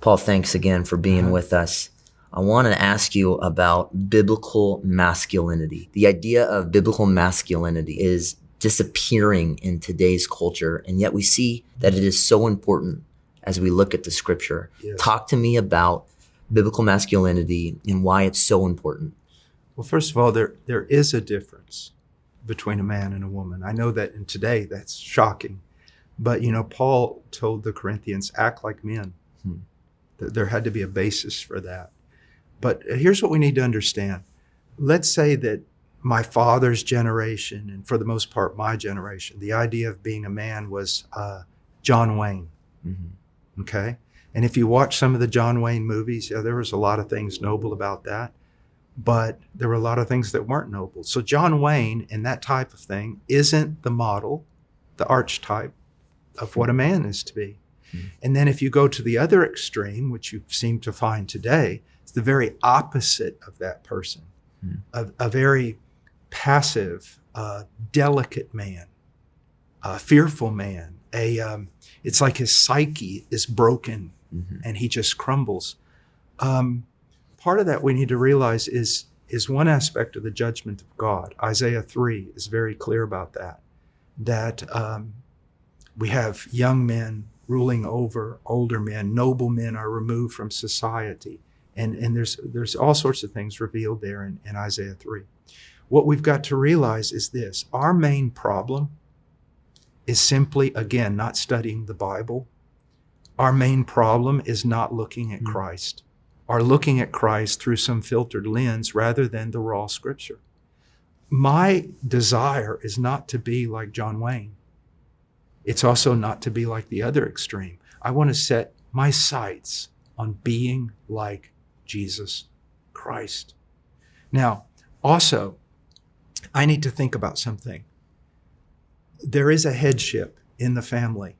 Paul, thanks again for being with us. I want to ask you about biblical masculinity. The idea of biblical masculinity is disappearing in today's culture, and yet we see that it is so important as we look at the scripture. Yes. Talk to me about biblical masculinity and why it's so important. Well, first of all, there is a difference between a man and a woman. I know that in today that's shocking, but Paul told the Corinthians, act like men. There had to be a basis for that. But here's what we need to understand. Let's say that my father's generation, and for the most part my generation, the idea of being a man was John Wayne. Mm-hmm. Okay? And if you watch some of the John Wayne movies, there was a lot of things noble about that, but there were a lot of things that weren't noble. So John Wayne and that type of thing isn't the model, the archetype of what a man is to be. Mm-hmm. And then if you go to the other extreme, which you seem to find today, it's the very opposite of that person, a very passive, delicate man, a fearful man. It's like his psyche is broken and he just crumbles. Part of that we need to realize is one aspect of the judgment of God. Isaiah 3 is very clear about that we have young men ruling over older men. Noble men are removed from society. And there's all sorts of things revealed there in Isaiah 3. What we've got to realize is this. Our main problem is simply, again, not studying the Bible. Our main problem is not looking at Christ, or looking at Christ through some filtered lens rather than the raw scripture. My desire is not to be like John Wayne. It's also not to be like the other extreme. I want to set my sights on being like Jesus Christ. Now, also, I need to think about something. There is a headship in the family,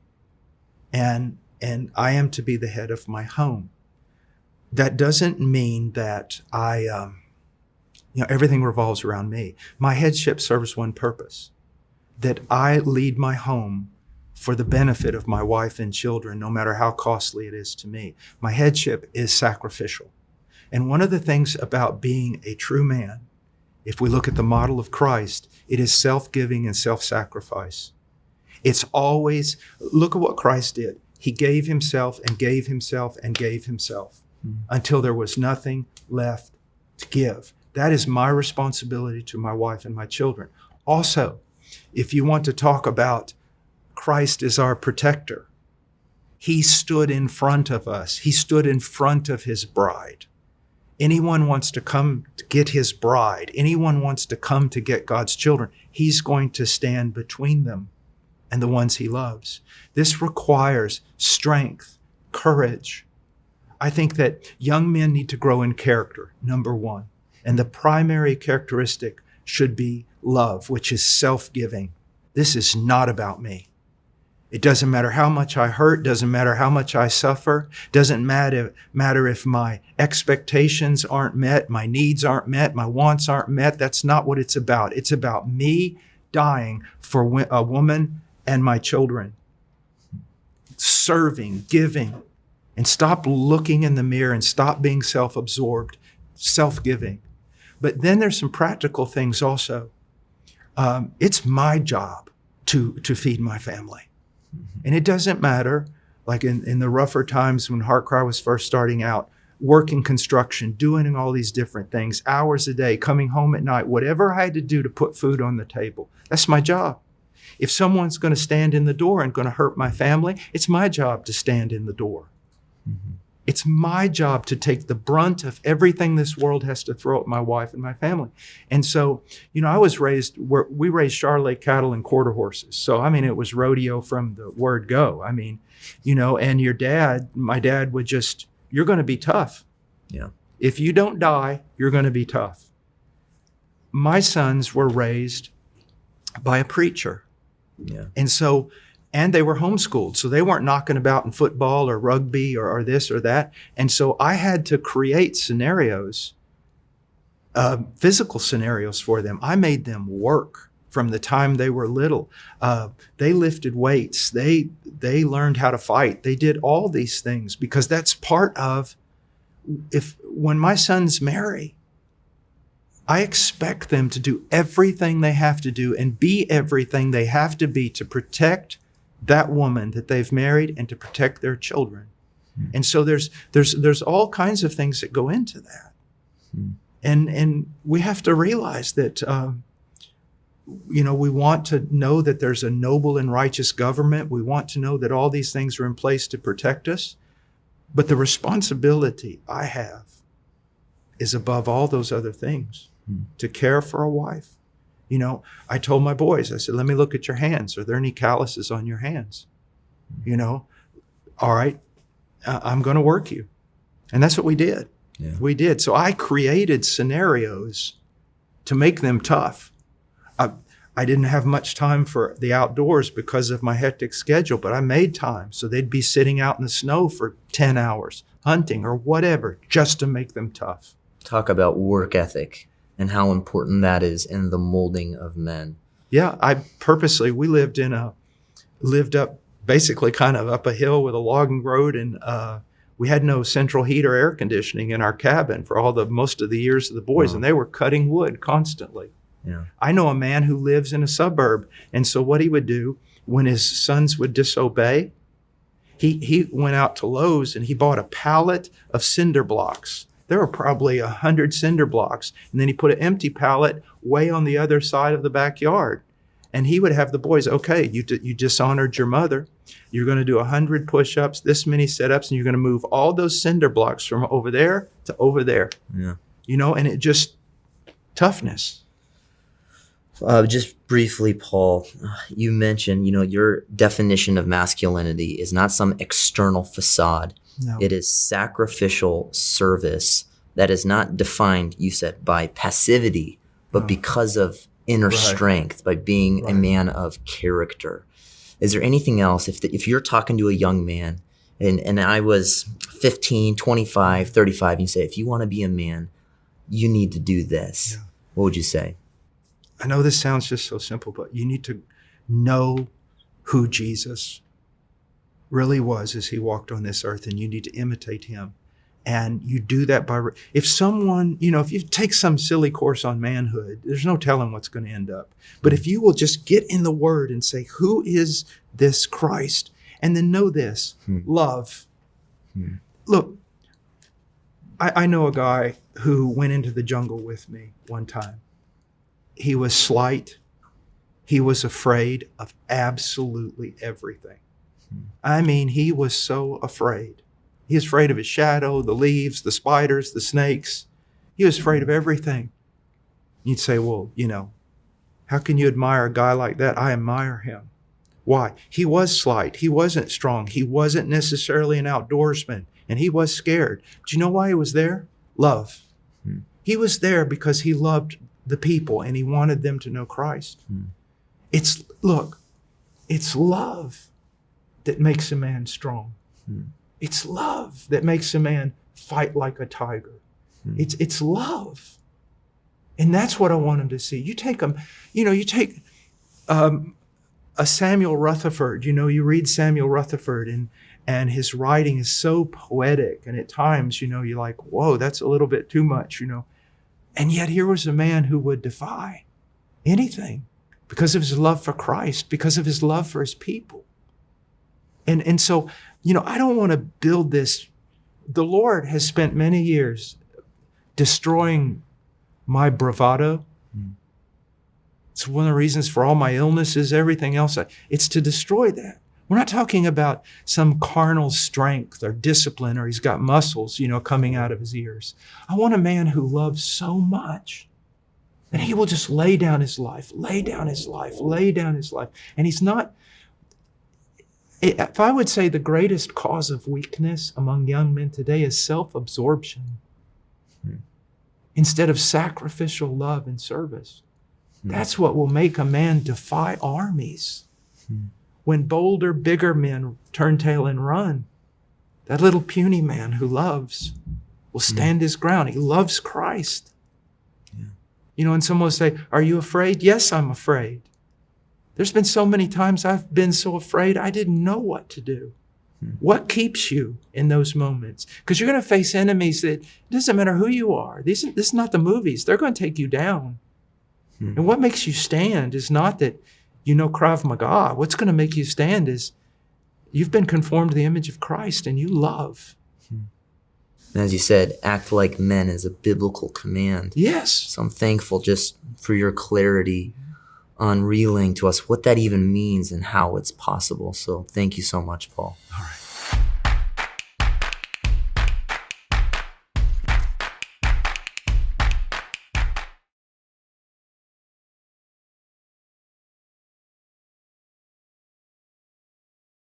and I am to be the head of my home. That doesn't mean that everything revolves around me. My headship serves one purpose, that I lead my home for the benefit of my wife and children, no matter how costly it is to me. My headship is sacrificial. And one of the things about being a true man, if we look at the model of Christ, it is self-giving and self-sacrifice. It's always, look at what Christ did. He gave himself and gave himself and gave himself until there was nothing left to give. That is my responsibility to my wife and my children. Also, if you want to talk about Christ is our protector, he stood in front of us. He stood in front of his bride. Anyone wants to come to get his bride, anyone wants to come to get God's children, he's going to stand between them and the ones he loves. This requires strength, courage. I think that young men need to grow in character, number one. And the primary characteristic should be love, which is self-giving. This is not about me. It doesn't matter how much I hurt, doesn't matter how much I suffer, doesn't matter if my expectations aren't met, my needs aren't met, my wants aren't met. That's not what it's about. It's about me dying for a woman and my children. Serving, giving, and stop looking in the mirror and stop being self-absorbed, self-giving. But then there's some practical things also. It's my job to feed my family. And it doesn't matter, like in the rougher times when HeartCry was first starting out, working construction, doing all these different things, hours a day, coming home at night, whatever I had to do to put food on the table. That's my job. If someone's going to stand in the door and going to hurt my family, it's my job to stand in the door. Mm-hmm. It's my job to take the brunt of everything this world has to throw at my wife and my family. And so, I was raised, we raised Charolais cattle and quarter horses. So, it was rodeo from the word go. And my dad would just, you're going to be tough. Yeah. If you don't die, you're going to be tough. My sons were raised by a preacher. Yeah. And they were homeschooled, so they weren't knocking about in football or rugby or this or that. And so I had to create scenarios, physical scenarios for them. I made them work from the time they were little. They lifted weights. They learned how to fight. They did all these things because that's part of, when my sons marry, I expect them to do everything they have to do and be everything they have to be to protect that woman that they've married and to protect their children. And so there's all kinds of things that go into that. And we have to realize that, we want to know that there's a noble and righteous government. We want to know that all these things are in place to protect us. But the responsibility I have is above all those other things, to care for a wife. I told my boys, I said, let me look at your hands. Are there any calluses on your hands? All right, I'm going to work you. And that's what we did. Yeah. We did. So I created scenarios to make them tough. I didn't have much time for the outdoors because of my hectic schedule, but I made time. So they'd be sitting out in the snow for 10 hours, hunting or whatever, just to make them tough. Talk about work ethic and how important that is in the molding of men. Yeah, we lived up basically kind of up a hill with a logging road, and we had no central heat or air conditioning in our cabin for most of the years of the boys, wow. And they were cutting wood constantly. Yeah. I know a man who lives in a suburb, and so what he would do when his sons would disobey, he went out to Lowe's and he bought a pallet of cinder blocks. There were probably 100 cinder blocks, and then he put an empty pallet way on the other side of the backyard. And he would have the boys, okay, you dishonored your mother. You're going to do 100 push-ups, this many sit-ups, and you're going to move all those cinder blocks from over there to over there. Yeah. And it just, toughness. Just briefly, Paul, you mentioned, your definition of masculinity is not some external facade. No. It is sacrificial service that is not defined, you said, by passivity, but because of inner strength, by being a man of character. Is there anything else, if you're talking to a young man, and I was 15, 25, 35, and you say, if you want to be a man, you need to do this, what would you say? I know this sounds just so simple, but you need to know who Jesus really was as he walked on this earth, and you need to imitate him. And you do that by, if someone, if you take some silly course on manhood, there's no telling what's going to end up. But if you will just get in the word and say, who is this Christ? And then know this, love. Look, I know a guy who went into the jungle with me one time. He was slight. He was afraid of absolutely everything. I mean, he was so afraid. He was afraid of his shadow, the leaves, the spiders, the snakes. He was afraid of everything. You'd say, well, how can you admire a guy like that? I admire him. Why? He was slight. He wasn't strong. He wasn't necessarily an outdoorsman, and he was scared. Do you know why he was there? Love. He was there because he loved the people and he wanted them to know Christ. It's love that makes a man strong. It's love that makes a man fight like a tiger. It's love. And that's what I want him to see. You take a Samuel Rutherford, you read Samuel Rutherford and his writing is so poetic. And at times, you're like, whoa, that's a little bit too much, And yet here was a man who would defy anything because of his love for Christ, because of his love for his people. And so, I don't want to build this. The Lord has spent many years destroying my bravado. It's one of the reasons for all my illnesses, everything else. It's to destroy that. We're not talking about some carnal strength or discipline or he's got muscles, coming out of his ears. I want a man who loves so much that he will just lay down his life. And he's not, if I would say the greatest cause of weakness among young men today is self-absorption instead of sacrificial love and service. That's what will make a man defy armies. When bolder, bigger men turn tail and run, that little puny man who loves will stand his ground. He loves Christ. And someone will say, are you afraid? Yes, I'm afraid. There's been so many times I've been so afraid I didn't know what to do. What keeps you in those moments? Because you're going to face enemies that it doesn't matter who you are. This is not the movies. They're going to take you down. And what makes you stand is not that you know Krav Maga. What's going to make you stand is you've been conformed to the image of Christ and you love. And as you said, act like men is a biblical command. Yes. So I'm thankful just for your clarity on relaying to us what that even means and how it's possible. So thank you so much, Paul. All right.